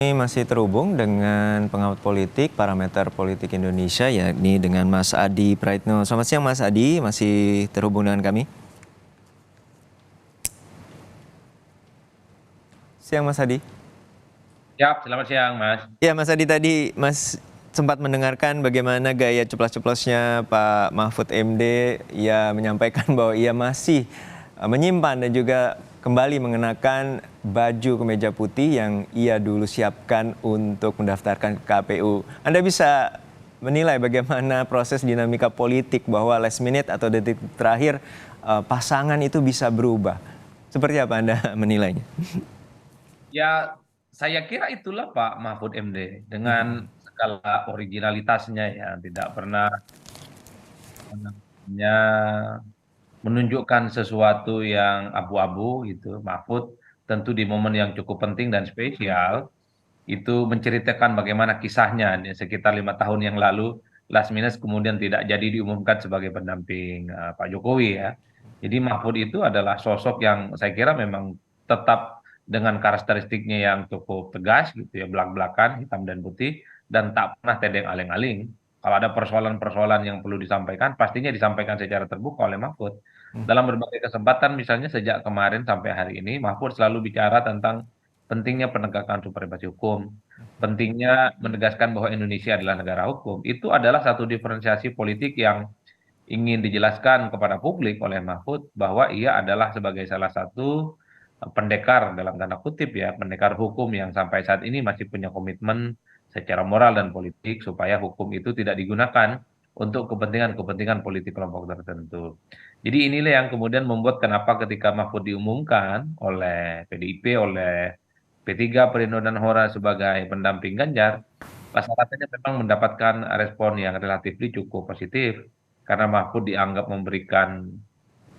Ini masih terhubung dengan pengawat politik, parameter politik Indonesia, yakni dengan Mas Adi Praitno. Selamat siang Mas Adi, masih terhubung dengan kami? Siang Mas Adi. Siap, selamat siang Mas. Ya Mas Adi, tadi Mas sempat mendengarkan bagaimana gaya ceplas-ceplosnya Pak Mahfud MD. Ia menyampaikan bahwa ia masih menyimpan dan juga kembali mengenakan baju kemeja putih yang ia dulu siapkan untuk mendaftarkan ke KPU. Anda bisa menilai bagaimana proses dinamika politik bahwa last minute atau detik terakhir pasangan itu bisa berubah. Seperti apa Anda menilainya? Ya, saya kira itulah Pak Mahfud MD dengan segala originalitasnya ya, tidak pernah apa namanya, menunjukkan sesuatu yang abu-abu gitu. Mahfud tentu di momen yang cukup penting dan spesial itu menceritakan bagaimana kisahnya sekitar 5 tahun yang lalu last minute kemudian tidak jadi diumumkan sebagai pendamping Pak Jokowi ya. Jadi Mahfud itu adalah sosok yang saya kira memang tetap dengan karakteristiknya yang cukup tegas gitu ya, belak-belakan hitam dan putih dan tak pernah tedeng aling-aling. Kalau ada persoalan-persoalan yang perlu disampaikan, pastinya disampaikan secara terbuka oleh Mahfud. Dalam berbagai kesempatan, misalnya sejak kemarin sampai hari ini, Mahfud selalu bicara tentang pentingnya penegakan supremasi hukum, pentingnya menegaskan bahwa Indonesia adalah negara hukum. Itu adalah satu diferensiasi politik yang ingin dijelaskan kepada publik oleh Mahfud bahwa ia adalah sebagai salah satu pendekar dalam tanda kutip ya, pendekar hukum yang sampai saat ini masih punya komitmen secara moral dan politik supaya hukum itu tidak digunakan untuk kepentingan-kepentingan politik kelompok tertentu. Jadi inilah yang kemudian membuat kenapa ketika Mahfud diumumkan oleh PDIP, oleh P3, Perindo dan Hora sebagai pendamping Ganjar, masyarakatnya memang mendapatkan respon yang relatif cukup positif karena Mahfud dianggap memberikan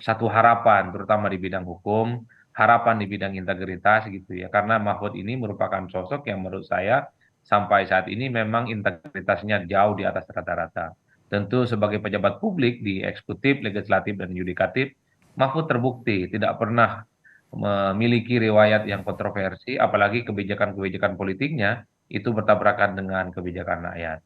satu harapan, terutama di bidang hukum, harapan di bidang integritas gitu ya. Karena Mahfud ini merupakan sosok yang menurut saya sampai saat ini memang integritasnya jauh di atas rata-rata. Tentu sebagai pejabat publik di eksekutif, legislatif, dan yudikatif, Mahfud terbukti tidak pernah memiliki riwayat yang kontroversi, apalagi kebijakan-kebijakan politiknya itu bertabrakan dengan kebijakan rakyat.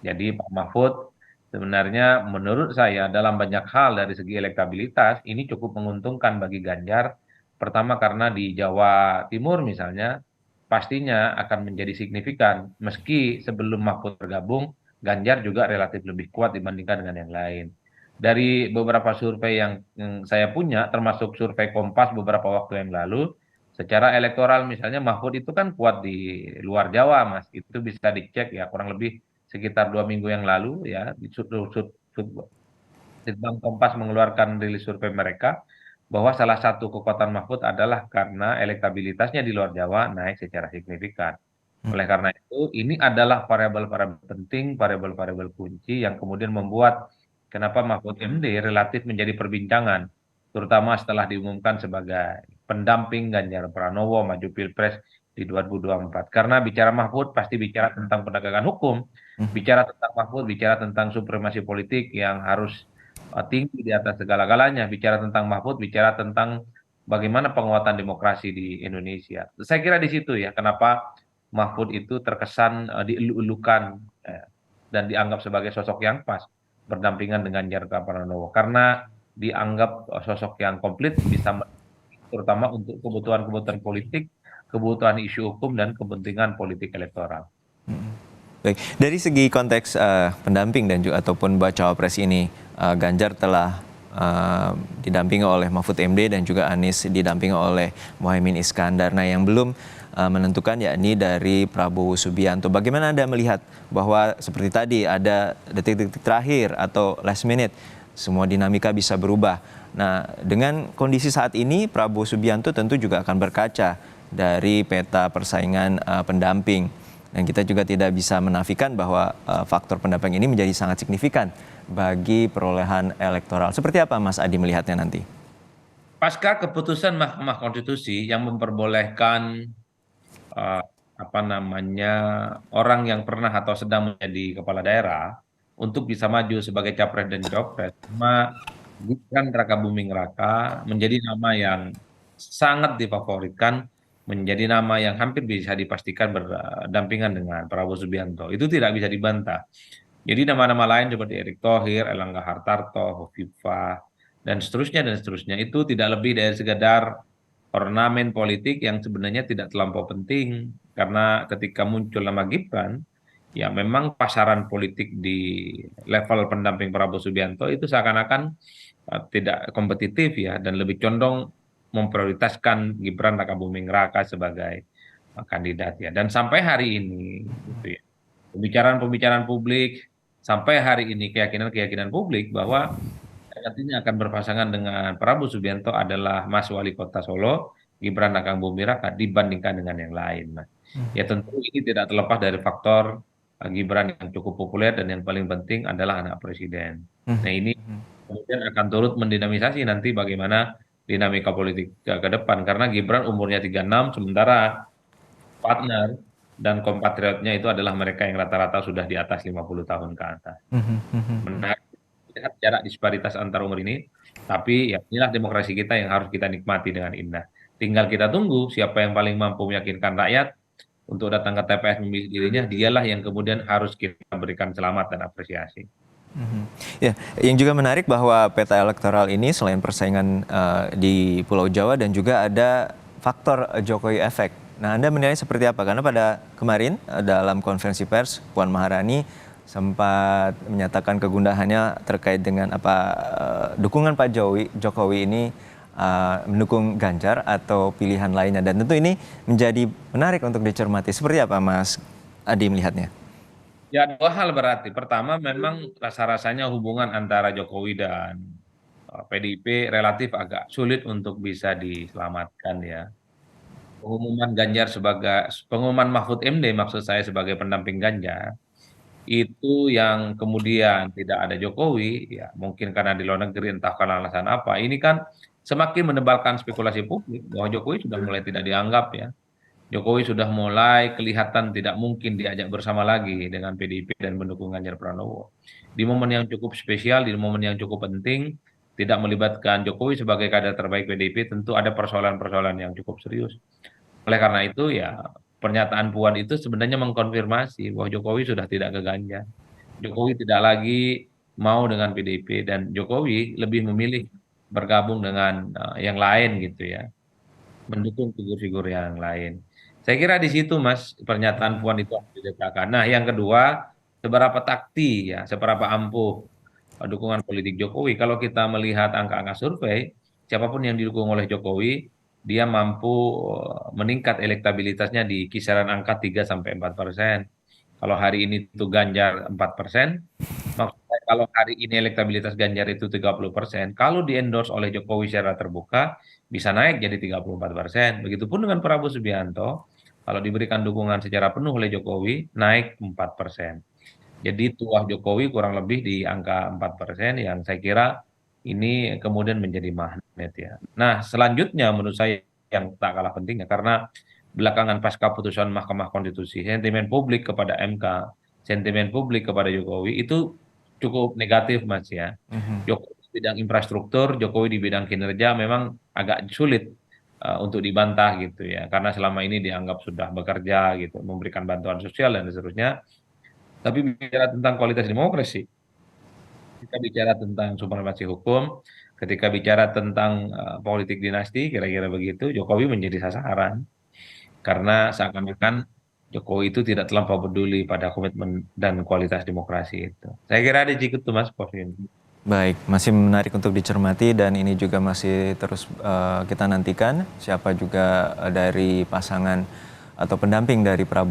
Jadi Pak Mahfud sebenarnya menurut saya dalam banyak hal dari segi elektabilitas ini cukup menguntungkan bagi Ganjar. Pertama karena di Jawa Timur misalnya pastinya akan menjadi signifikan. Meski sebelum Mahfud bergabung, Ganjar juga relatif lebih kuat dibandingkan dengan yang lain. Dari beberapa survei yang saya punya, termasuk survei Kompas beberapa waktu yang lalu, secara elektoral misalnya Mahfud itu kan kuat di luar Jawa, Mas. Itu bisa dicek ya kurang lebih sekitar 2 minggu yang lalu ya di Litbang Kompas mengeluarkan rilis survei mereka bahwa salah satu kekuatan Mahfud adalah karena elektabilitasnya di luar Jawa naik secara signifikan. Oleh karena itu, ini adalah variabel-variabel penting, variabel-variabel kunci yang kemudian membuat kenapa Mahfud MD relatif menjadi perbincangan, terutama setelah diumumkan sebagai pendamping Ganjar Pranowo maju Pilpres di 2024. Karena bicara Mahfud pasti bicara tentang penegakan hukum, bicara tentang Mahfud, bicara tentang supremasi politik yang harus tinggi di atas segala-galanya, bicara tentang Mahfud, bicara tentang bagaimana penguatan demokrasi di Indonesia. Saya kira di situ ya, kenapa Mahfud itu terkesan dielu-elukan dan dianggap sebagai sosok yang pas berdampingan dengan Ganjar Pranowo karena dianggap sosok yang komplit bisa terutama untuk kebutuhan-kebutuhan politik, kebutuhan isu hukum dan kepentingan politik elektoral. Baik, dari segi konteks pendamping dan juga ataupun bacawa pres ini, Ganjar telah didampingi oleh Mahfud MD dan juga Anies didampingi oleh Muhaimin Iskandar. Nah, yang belum menentukan yakni dari Prabowo Subianto. Bagaimana Anda melihat bahwa seperti tadi ada detik-detik terakhir atau last minute, semua dinamika bisa berubah. Nah, dengan kondisi saat ini, Prabowo Subianto tentu juga akan berkaca dari peta persaingan pendamping. Dan kita juga tidak bisa menafikan bahwa faktor pendamping ini menjadi sangat signifikan bagi perolehan elektoral. Seperti apa Mas Adi melihatnya nanti? Pasca keputusan Mahkamah Konstitusi yang memperbolehkan eh, apa namanya orang yang pernah atau sedang menjadi kepala daerah untuk bisa maju sebagai capres dan cawapres, cuma Gibran Raka Buming Raka menjadi nama yang sangat difavoritkan menjadi nama yang hampir bisa dipastikan berdampingan dengan Prabowo Subianto. Itu tidak bisa dibantah. Jadi nama-nama lain seperti Erick Thohir, Erlangga Hartarto, Hovifah, dan seterusnya itu tidak lebih dari sekedar ornamen politik yang sebenarnya tidak terlampau penting. Karena ketika muncul nama Gibran, ya memang pasaran politik di level pendamping Prabowo Subianto itu seakan-akan tidak kompetitif ya, dan lebih condong memprioritaskan Gibran Rakabuming Raka sebagai kandidat ya. Dan sampai hari ini gitu ya, pembicaraan-pembicaraan publik sampai hari ini keyakinan-keyakinan publik bahwa nantinya akan berpasangan dengan Prabowo Subianto adalah Mas Wali Kota Solo, Gibran Rakabuming Raka dibandingkan dengan yang lain. Mas. Ya tentu ini tidak terlepas dari faktor Gibran yang cukup populer dan yang paling penting adalah anak presiden. Nah ini kemudian akan turut mendinamisasi nanti bagaimana dinamika politik ke depan. Karena Gibran umurnya 36, sementara partner dan kompatriotnya itu adalah mereka yang rata-rata sudah di atas 50 tahun ke atas. Menarik lihat jarak disparitas antar umur ini, tapi ya inilah demokrasi kita yang harus kita nikmati dengan indah. Tinggal kita tunggu siapa yang paling mampu meyakinkan rakyat untuk datang ke TPS memilih dirinya, dialah yang kemudian harus kita berikan selamat dan apresiasi. Ya, yang juga menarik bahwa peta elektoral ini selain persaingan di Pulau Jawa dan juga ada faktor Jokowi efek. Nah, Anda menilai seperti apa? Karena pada kemarin dalam konferensi pers, Puan Maharani sempat menyatakan kegundahannya terkait dengan dukungan Pak Jokowi ini mendukung Ganjar atau pilihan lainnya. Dan tentu ini menjadi menarik untuk dicermati. Seperti apa Mas Adi melihatnya? Ya, dua hal berarti. Pertama, memang rasa-rasanya hubungan antara Jokowi dan PDIP relatif agak sulit untuk bisa diselamatkan ya. Pengumuman Mahfud MD maksud saya sebagai pendamping Ganjar itu yang kemudian tidak ada Jokowi, ya mungkin karena di luar negeri entah karena alasan apa. Ini kan semakin menebalkan spekulasi publik bahwa Jokowi sudah mulai tidak dianggap ya. Jokowi sudah mulai kelihatan tidak mungkin diajak bersama lagi dengan PDIP dan mendukung Ganjar Pranowo. Di momen yang cukup spesial, di momen yang cukup penting, tidak melibatkan Jokowi sebagai kader terbaik PDIP, tentu ada persoalan-persoalan yang cukup serius. Oleh karena itu ya pernyataan Puan itu sebenarnya mengkonfirmasi bahwa Jokowi sudah tidak ke Ganjar. Jokowi tidak lagi mau dengan PDIP dan Jokowi lebih memilih bergabung dengan yang lain gitu ya, mendukung figur-figur yang lain. Saya kira di situ Mas pernyataan Puan itu harus diletakkan. Nah yang kedua, seberapa takti ya, seberapa ampuh dukungan politik Jokowi. Kalau kita melihat angka-angka survei, siapapun yang didukung oleh Jokowi, dia mampu meningkat elektabilitasnya di kisaran angka 3-4%. Kalau hari ini itu Ganjar 4%, maksudnya kalau hari ini elektabilitas Ganjar itu 30%, kalau di-endorse oleh Jokowi secara terbuka, bisa naik jadi 34%. Begitupun dengan Prabowo Subianto, kalau diberikan dukungan secara penuh oleh Jokowi, naik 4%. Jadi tuah Jokowi kurang lebih di angka 4% yang saya kira ini kemudian menjadi magnet ya. Nah selanjutnya menurut saya yang tak kalah pentingnya karena belakangan pasca putusan Mahkamah Konstitusi, sentimen publik kepada MK, sentimen publik kepada Jokowi itu cukup negatif Mas ya. Jokowi di bidang infrastruktur, Jokowi di bidang kinerja memang agak sulit untuk dibantah gitu ya. Karena selama ini dianggap sudah bekerja gitu, memberikan bantuan sosial dan seterusnya. Tapi bicara tentang kualitas demokrasi, kita bicara tentang supremasi hukum, ketika bicara tentang politik dinasti, kira-kira begitu, Jokowi menjadi sasaran. Karena seakan-akan Jokowi itu tidak terlampau peduli pada komitmen dan kualitas demokrasi itu. Saya kira ada cukup tuh Mas Povin. Baik, masih menarik untuk dicermati dan ini juga masih terus kita nantikan siapa juga dari pasangan atau pendamping dari Prabowo